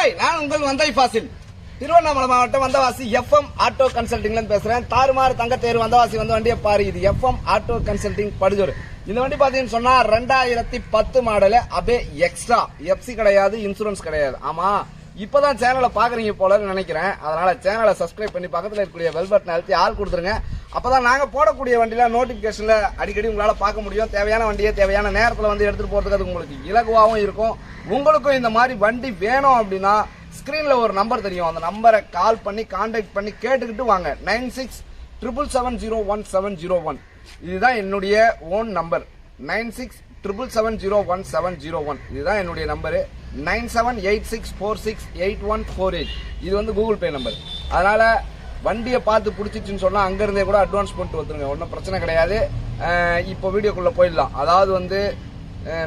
Hi, நான் உங்கள் வந்தை ஃபாசில். திருவண்ணாமலை மாவட்டம் வந்தவாசி எஃப்எம் ஆட்டோ கன்சல்டிங்ல பேசுறேன். தாறுமாறு தங்கத்தேர் வந்தவாசி வந்து வண்டியை பாரு. இது எஃப்எம் ஆட்டோ கன்சல்டிங் படுஜோர். இந்த வண்டி பாத்தீங்கன்னு சொன்னா 2010 மாடலு. Ape extra. எஃப்சி கிடையாது, இன்சூரன்ஸ் கிடையாது. ஆமா, இப்பதான் சேனலை பாக்குறீங்க போலன்னு நினைக்கிறேன். அதனால சேனலை சப்ஸ்கிரைப் பண்ணி பக்கத்துல இருக்கக்கூடிய பெல் பட்டன் அழுத்தி ஆள் கொடுத்துருங்க. அப்பதான் நாங்க போடக்கூடிய வண்டியில நோட்டிபிகேஷன்ல அடிக்கடி உங்களால பார்க்க முடியும். தேவையான வண்டியை தேவையான நேரத்துல வந்து எடுத்துட்டு போறதுக்கு அது உங்களுக்கு இலகுவாகவும் இருக்கும். உங்களுக்கும் இந்த மாதிரி வண்டி வேணும் அப்படின்னா ஸ்கிரீன்ல ஒரு நம்பர் தெரியும். அந்த நம்பரை கால் பண்ணி கான்டாக்ட் பண்ணி கேட்டுக்கிட்டு வாங்க. 9677701701. இதுதான் என்னுடைய ஓன் நம்பர். 9677701701. இதுதான் என்னுடைய நம்பரு. 9786468148. இது வந்து கூகுள் பே நம்பர். அதனால வண்டியை பார்த்து பிடிச்சிச்சுன்னு சொன்னா அங்க இருந்தே கூட அட்வான்ஸ் பண்ணிட்டு வந்துருங்க. ஒன்றும் பிரச்சனை கிடையாது. இப்போ வீடியோக்குள்ள போயிடலாம். அதாவது வந்து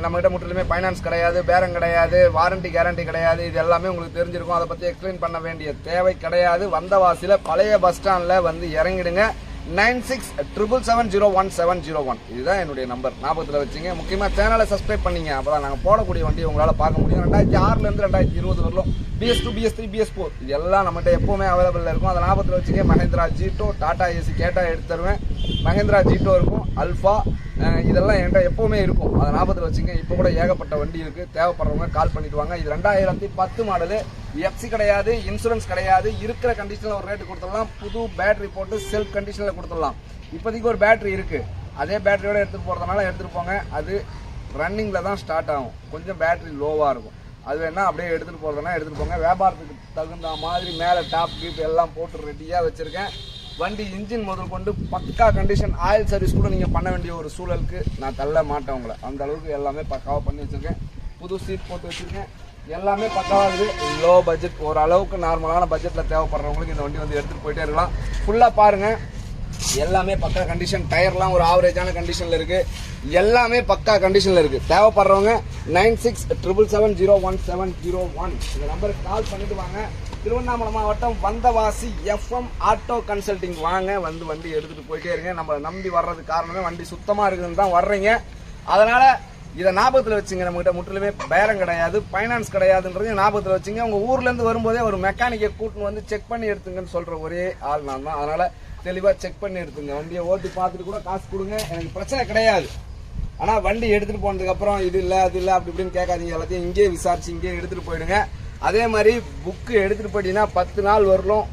நம்ம கிட்ட முற்றிலுமே பைனான்ஸ் கிடையாது, பேரம் கிடையாது, வாரண்டி கேரண்டி கிடையாது. இது எல்லாமே உங்களுக்கு தெரிஞ்சிருக்கும். அதை பத்தி எக்ஸ்பிளைன் பண்ண வேண்டிய தேவை கிடையாது. வந்தவாசியில பழைய பஸ் ஸ்டாண்ட்ல வந்து இறங்கிடுங்க. 9677701701. இதுதான் என்னுடைய நம்பர். ஞாபகத்தில் வச்சுங்க. முக்கியமா சேனலை சப்ஸ்கிரைப் பண்ணீங்க. அப்பதான் நாங்க போடக்கூடிய வண்டியை உங்களால பார்க்க முடியும். 2006 இருந்து 2020 வரலும் BS2, BS3, BS4 இது எல்லாம் நம்மகிட்ட எப்பவுமே அவைலபிள் இருக்கும். அதை ஞாபகத்தில் வச்சுங்க. மஹேந்திரா ஜீட்டோ, டாடா ஏசி கேட்டா எடுத்து தருவேன். மஹேந்திரா ஜீட்டோ இருக்கும், அல்ஃபா, இதெல்லாம் என்கிட்ட எப்பவுமே இருக்கும். அதை ஞாபகத்தில் வச்சுங்க. இப்போ கூட ஏகப்பட்ட வண்டி இருக்கு. தேவைப்படுறவங்க கால் பண்ணிட்டு வாங்க. இது 2010 மாடலு. எஃப்சி கிடையாது, இன்சூரன்ஸ் கிடையாது. இருக்கிற கண்டிஷன்ல ஒரு ரேட்டு கொடுத்துடலாம். புது பேட்டரி போட்டு செல்ஃப் கண்டிஷன்ல கொடுத்துடலாம். இப்போதைக்கு ஒரு பேட்டரி இருக்கு. அதே பேட்டரியோட எடுத்துட்டு போறதுனால எடுத்துட்டு போங்க. அது ரன்னிங்ல தான் ஸ்டார்ட் ஆகும். கொஞ்சம் பேட்டரி லோவா இருக்கும். அது வேணா அப்படியே எடுத்துட்டு போறதுனா எடுத்துட்டு போங்க. வியாபாரத்துக்கு தகுந்த மாதிரி மேல டாப் கீப் எல்லாம் போட்டு ரெடியா வச்சிருக்கேன். வண்டி இன்ஜின் முதல் கொண்டு பக்கா கண்டிஷன். ஆயில் சர்வீஸ் கூட நீங்க பண்ண வேண்டிய ஒரு சூழலுக்கு நான் தள்ள மாட்டேன் உங்களை. அந்த அளவுக்கு எல்லாமே பக்காவா பண்ணி வச்சிருக்கேன். புது சீட் போட்டு வச்சிருக்கேன். எல்லாமே பக்காவா இருக்குது. லோ பட்ஜெட், ஓரளவுக்கு நார்மலான பட்ஜெட்ல தேவைப்படுறவங்களுக்கு இந்த வண்டி வந்து எடுத்துட்டு போயிட்டே இருக்கலாம். ஃபுல்லா பாருங்க. எல்லாமே பக்கா கண்டிஷன். டயர்லாம் ஒரு ஆவரேஜான கண்டிஷன்ல இருக்கு. எல்லாமே பக்கா கண்டிஷன்ல இருக்கு. தேவைப்படுறவங்க 9677701701 இந்த நம்பருக்கு கால் பண்ணிட்டு வாங்க. திருவண்ணாமலை மாவட்டம் வந்தவாசி எஃப்எம் ஆட்டோ கன்சல்டிங் வாங்க. வந்து வண்டி எடுத்துட்டு போயிட்டே இருங்க. நம்மளை நம்பி வர்றதுக்கு காரணமே வண்டி சுத்தமா இருக்குதுன்னு தான் வர்றீங்க. அதனால இதை ஞாபகத்தில் வச்சுங்க. நம்ம கிட்ட முற்றிலுமே பேரம் கிடையாது, பைனான்ஸ் கிடையாதுன்றது ஞாபகத்தில் வச்சுங்க. உங்க ஊர்ல இருந்து வரும்போதே ஒரு மெக்கானிக்கை கூட்டின்னு வந்து செக் பண்ணி எடுத்துங்கன்னு சொல்ற ஒரே ஆள் நான் தான். அதனால தெளிவா செக் பண்ணி எடுத்துங்க. வண்டியை ஓட்டி பார்த்துட்டு கூட காசு கொடுங்க. எனக்கு பிரச்சனை கிடையாது. ஆனா வண்டி எடுத்துட்டு போனதுக்கு அப்புறம் இது இல்ல அது இல்ல அப்படி இப்படின்னு கேட்காதீங்க. எல்லாத்தையும் இங்கே விசாரிச்சு இங்கே எடுத்துட்டு போயிடுங்க. அதே மாதிரி புக்கு எடுத்துட்டு போயிட்டீங்கன்னா 10 நாள் வரலும்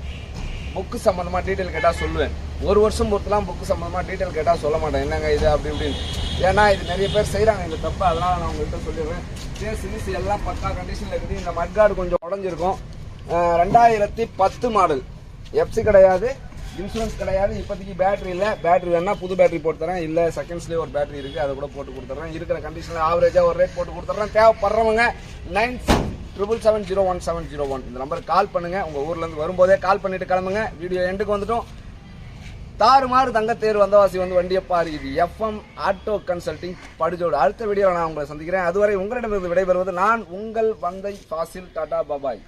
புக்கு சம்பந்தமா டீட்டெயில் கேட்டா சொல்லுவேன். 1 வருஷம் பொறுத்துலாம் புக்கு சம்பந்தமா டீட்டெயில் கேட்டா சொல்ல மாட்டேன். என்னங்க இது அப்படி இப்படின்னு. ஏன்னா இது நிறைய பேர் செய்யறாங்க இந்த தப்பு. அதனால நான் உங்கள்கிட்ட சொல்லிடுறேன். சிசி எல்லாம் பக்கா கண்டிஷன்ல இருக்குது. இந்த மட்கார்டு கொஞ்சம் உடஞ்சிருக்கும். 2010 மாடல். எஃப்சி கிடையாது, இன்சூரன்ஸ் கிடையாது. இப்போதைக்கு பேட்டரி இல்லை. பேட்டரி வேணா புது பேட்டரி போட்டு தரேன். இல்லை செகண்ட்ஸ்லேயே ஒரு பேட்டரி இருக்கு, அதை கூட போட்டு கொடுத்துட்றேன். இருக்கிற கண்டிஷனில் ஆவரேஜா ஒரு ரேட் போட்டு கொடுத்துட்றேன். தேவைப்படுறவங்க 9677701701 இந்த நம்பருக்கு கால் பண்ணுங்க. உங்க ஊர்ல இருந்து வரும்போதே கால் பண்ணிட்டு கிளம்புங்க. வீடியோ எண்டுக்கு வந்துட்டோம். தாறுமாறு தங்கத்தேர் வந்தவாசி வந்து வண்டியை பாரு. இது எஃப்எம் ஆட்டோ கன்சல்டிங் படுஜோடு. அடுத்த வீடியோவில் நான் உங்களை சந்திக்கிறேன். அதுவரை உங்களிடமிருந்து விடைபெறுவது நான் உங்கள் வந்தை ஃபாசில். டாடா பாபாய்.